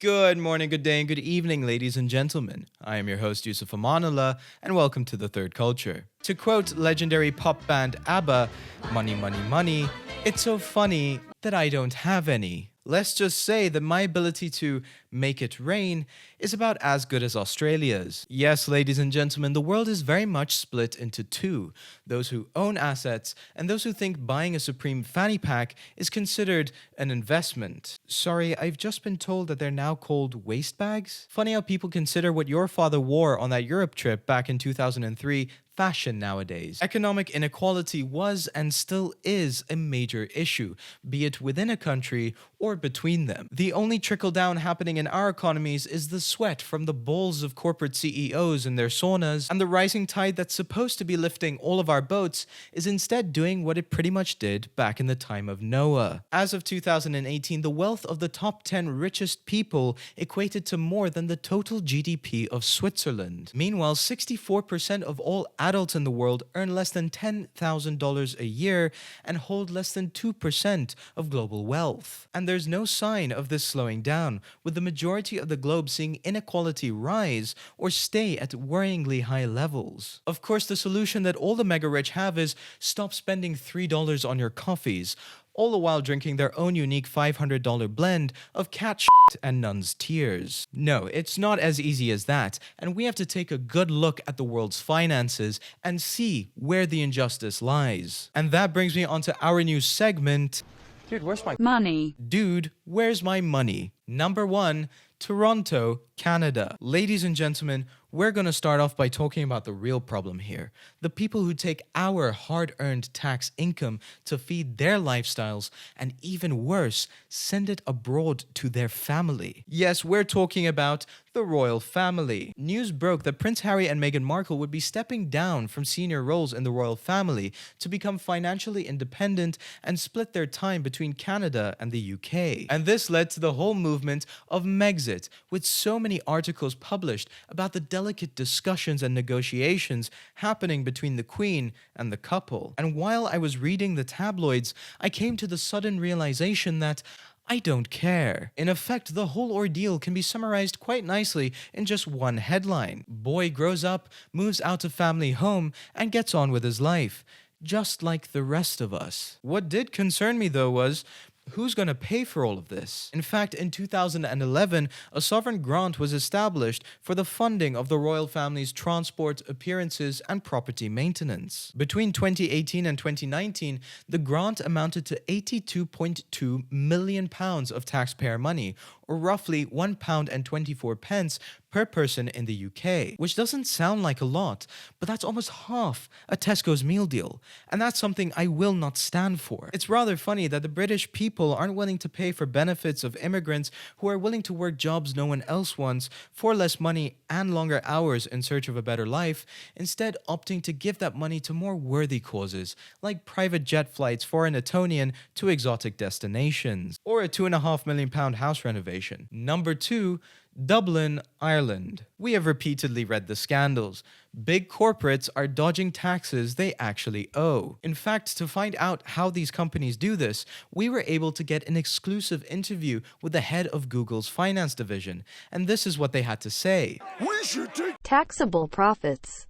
Good morning, good day, and good evening, ladies and gentlemen. I am your host, Yusuf Amanullah, and welcome to The Third Culture. To quote legendary pop band ABBA, money, money, money, it's so funny that I don't have any. Let's just say that my ability to make it rain is about as good as Australia's. Yes, ladies and gentlemen, the world is very much split into two. Those who own assets and those who think buying a Supreme fanny pack is considered an investment. Sorry, I've just been told that they're now called waste bags. Funny how people consider what your father wore on that Europe trip back in 2003 fashion nowadays. Economic inequality was and still is a major issue, be it within a country or between them. The only trickle-down happening in our economies is the sweat from the balls of corporate CEOs in their saunas, and the rising tide that's supposed to be lifting all of our boats is instead doing what it pretty much did back in the time of Noah. As of 2018, the wealth of the top 10 richest people equated to more than the total GDP of Switzerland. Meanwhile, 64% of all adults in the world earn less than $10,000 a year and hold less than 2% of global wealth. And there's no sign of this slowing down, with the majority of the globe seeing inequality rise or stay at worryingly high levels. Of course, the solution that all the mega rich have is stop spending $3 on your coffees, all the while drinking their own unique $500 blend of cat shit and nun's tears. No, it's not as easy as that, and we have to take a good look at the world's finances and see where the injustice lies. And that brings me onto our new segment, Dude, where's my money? Dude, where's my money? Number 1, Toronto, Canada. Ladies and gentlemen, we're going to start off by talking about the real problem here. The people who take our hard-earned tax income to feed their lifestyles, and even worse, send it abroad to their family. Yes, we're talking about the royal family. News broke that Prince Harry and Meghan Markle would be stepping down from senior roles in the royal family to become financially independent and split their time between Canada and the UK. And this led to the whole movement of Megxit, with so many articles published about the delicate discussions and negotiations happening between the Queen and the couple. And while I was reading the tabloids, I came to the sudden realization that I don't care. In effect, the whole ordeal can be summarized quite nicely in just one headline. Boy grows up, moves out of family home, and gets on with his life, just like the rest of us. What did concern me though was, who's going to pay for all of this? In fact, in 2011, a sovereign grant was established for the funding of the royal family's transport, appearances, and property maintenance. Between 2018 and 2019, the grant amounted to £82.2 million of taxpayer money, or roughly £1.24 per person in the UK, which doesn't sound like a lot, but that's almost half a Tesco's meal deal, and that's something I will not stand for. It's rather funny that the British people aren't willing to pay for benefits of immigrants who are willing to work jobs no one else wants for less money and longer hours in search of a better life, instead opting to give that money to more worthy causes, like private jet flights for an Etonian to exotic destinations, or a £2.5 million house renovation. Number 2, Dublin, Ireland. We have repeatedly read the scandals. Big corporates are dodging taxes they actually owe. In fact, to find out how these companies do this, we were able to get an exclusive interview with the head of Google's finance division, and this is what they had to say. We should take taxable profits.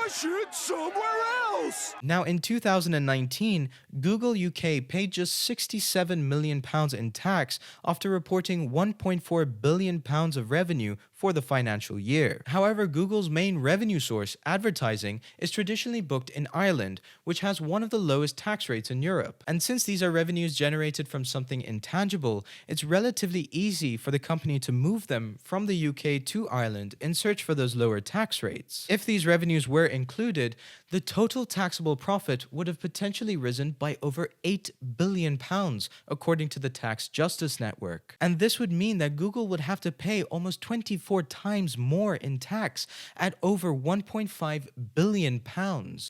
push it somewhere else. Now, in 2019, Google UK paid just £67 million in tax after reporting £1.4 billion of revenue for the financial year. However, Google's main revenue source, advertising, is traditionally booked in Ireland, which has one of the lowest tax rates in Europe. And since these are revenues generated from something intangible, it's relatively easy for the company to move them from the UK to Ireland in search for those lower tax rates. If these revenues were included, the total taxable profit would have potentially risen by over £8 billion, according to the Tax Justice Network. And this would mean that Google would have to pay almost 24 times more in tax at over £1.5 billion.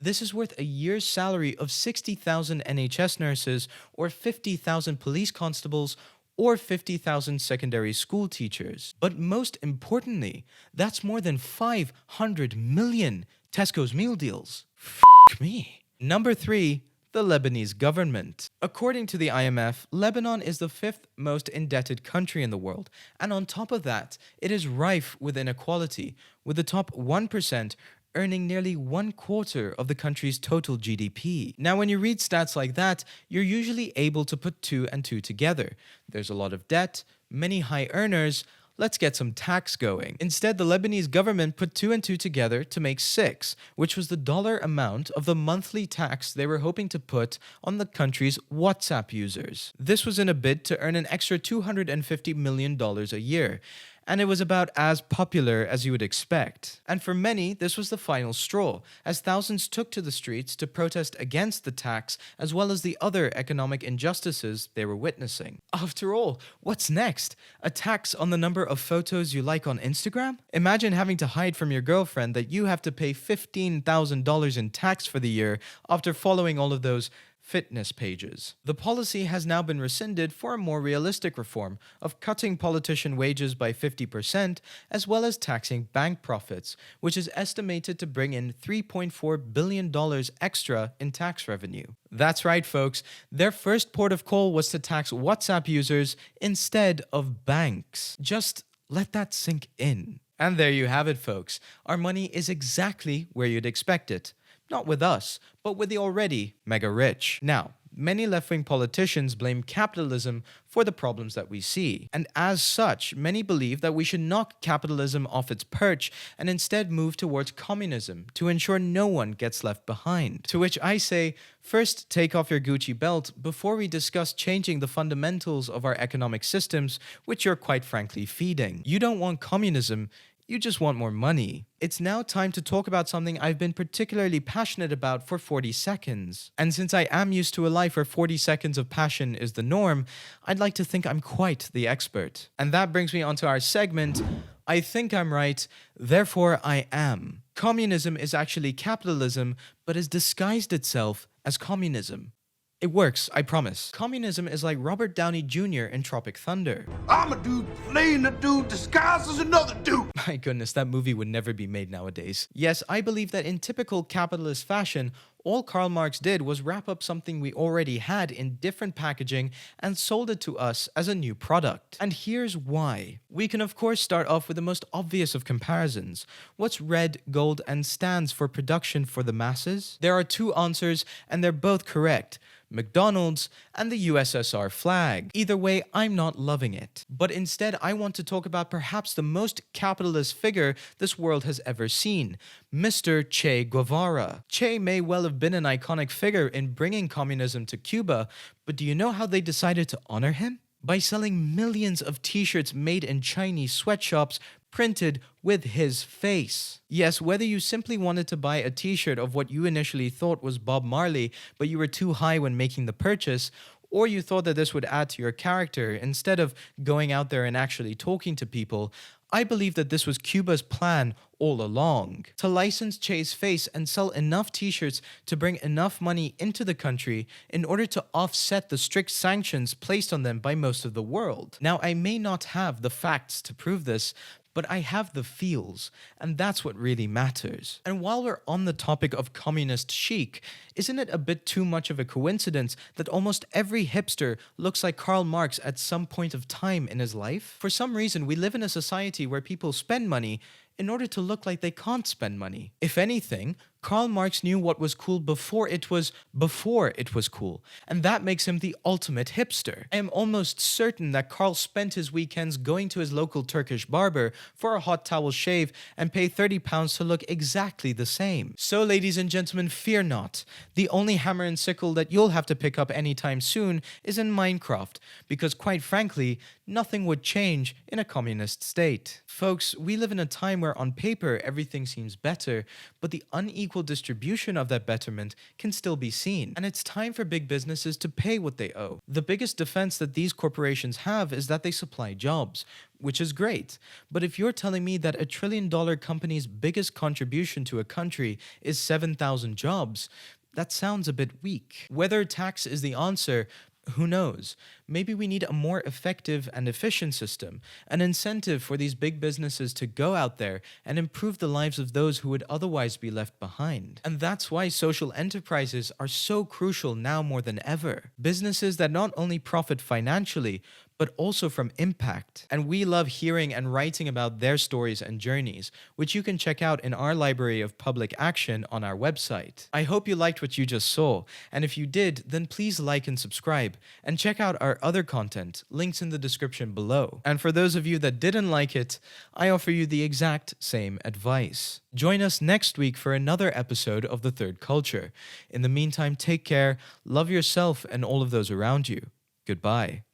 This is worth a year's salary of 60,000 NHS nurses, or 50,000 police constables, or 50,000 secondary school teachers. But most importantly, that's more than 500 million Tesco's meal deals. F*** me. Number 3, the Lebanese government. According to the IMF, Lebanon is the 5th most indebted country in the world, and on top of that, it is rife with inequality, with the top 1% earning nearly 1/4 of the country's total GDP. Now, when you read stats like that, you're usually able to put two and two together. There's a lot of debt, many high earners. Let's get some tax going. Instead, the Lebanese government put two and two together to make 6, which was the dollar amount of the monthly tax they were hoping to put on the country's WhatsApp users. This was in a bid to earn an extra $250 million a year. And it was about as popular as you would expect. And for many, this was the final straw, as thousands took to the streets to protest against the tax as well as the other economic injustices they were witnessing. After all, what's next? A tax on the number of photos you like on Instagram? Imagine having to hide from your girlfriend that you have to pay $15,000 in tax for the year after following all of those fitness pages. The policy has now been rescinded for a more realistic reform of cutting politician wages by 50%, as well as taxing bank profits, which is estimated to bring in $3.4 billion extra in tax revenue. That's right, folks. Their first port of call was to tax WhatsApp users instead of banks. Just let that sink in. And there you have it, folks. Our money is exactly where you'd expect it. Not with us, but with the already mega rich. Now, many left-wing politicians blame capitalism for the problems that we see. And as such, many believe that we should knock capitalism off its perch and instead move towards communism to ensure no one gets left behind. To which I say, first take off your Gucci belt before we discuss changing the fundamentals of our economic systems, which you're quite frankly feeding. You don't want communism, you just want more money. It's now time to talk about something I've been particularly passionate about for 40 seconds. And since I am used to a life where 40 seconds of passion is the norm, I'd like to think I'm quite the expert. And that brings me onto our segment, I think I'm right, therefore I am. Communism is actually capitalism, but has disguised itself as communism. It works, I promise. Communism is like Robert Downey Jr. in Tropic Thunder. I'm a dude playing a dude disguised as another dude. My goodness, that movie would never be made nowadays. Yes, I believe that in typical capitalist fashion, all Karl Marx did was wrap up something we already had in different packaging and sold it to us as a new product. And here's why. We can of course start off with the most obvious of comparisons. What's red, gold, and stands for production for the masses? There are two answers, and they're both correct. McDonald's and the USSR flag. Either way, I'm not loving it. But instead, I want to talk about perhaps the most capitalist figure this world has ever seen, Mr. Che Guevara. Che may well have been an iconic figure in bringing communism to Cuba, but do you know how they decided to honor him? By selling millions of t-shirts made in Chinese sweatshops printed with his face. Yes, whether you simply wanted to buy a t-shirt of what you initially thought was Bob Marley, but you were too high when making the purchase, or you thought that this would add to your character instead of going out there and actually talking to people, I believe that this was Cuba's plan all along, to license Che's face and sell enough t-shirts to bring enough money into the country in order to offset the strict sanctions placed on them by most of the world. Now, I may not have the facts to prove this, but I have the feels, and that's what really matters. And while we're on the topic of communist chic, isn't it a bit too much of a coincidence that almost every hipster looks like Karl Marx at some point of time in his life? For some reason, we live in a society where people spend money in order to look like they can't spend money. If anything, Karl Marx knew what was cool before it was cool, and that makes him the ultimate hipster. I am almost certain that Karl spent his weekends going to his local Turkish barber for a hot towel shave and pay £30 to look exactly the same. So ladies and gentlemen, fear not. The only hammer and sickle that you'll have to pick up anytime soon is in Minecraft, because quite frankly, nothing would change in a communist state. Folks, we live in a time where on paper everything seems better, but the unequal distribution of that betterment can still be seen. And it's time for big businesses to pay what they owe. The biggest defense that these corporations have is that they supply jobs, which is great. But if you're telling me that $1 trillion company's biggest contribution to a country is 7,000 jobs, that sounds a bit weak. Whether tax is the answer, Who knows? Maybe we need a more effective and efficient system, an incentive for these big businesses to go out there and improve the lives of those who would otherwise be left behind. And that's why social enterprises are so crucial now more than ever. Businesses that not only profit financially, but also from impact. And we love hearing and writing about their stories and journeys, which you can check out in our library of public action on our website. I hope you liked what you just saw, and if you did, then please like and subscribe, and check out our other content, links in the description below. And for those of you that didn't like it, I offer you the exact same advice. Join us next week for another episode of The Third Culture. In the meantime, take care, love yourself and all of those around you. Goodbye.